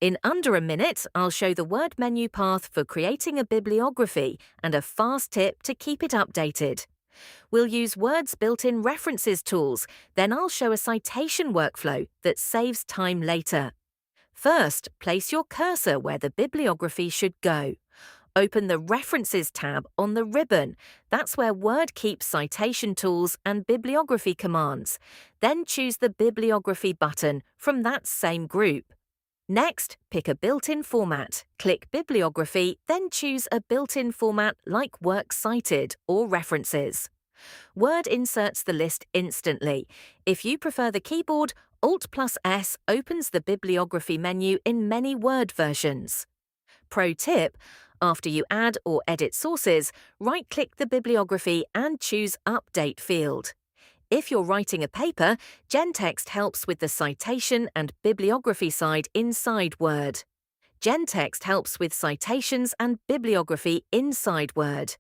In under a minute, I'll show the word menu path for creating a bibliography and a fast tip to keep it updated. We'll use Word's built-in references tools, then I'll show a citation workflow that saves time later. First, place your cursor where the bibliography should go. Open the References tab on the ribbon. That's where Word keeps citation tools and bibliography commands. Then choose the Bibliography button from that same group. Next, pick a built-in format. Click Bibliography, then choose a built-in format like Works Cited or References. Word inserts the list instantly. If you prefer the keyboard, Alt+S opens the bibliography menu in many Word versions. Pro tip: after you add or edit sources, right-click the bibliography and choose Update field. If you're writing a paper, GenText helps with the citation and bibliography side inside Word. GenText helps with citations and bibliography inside Word.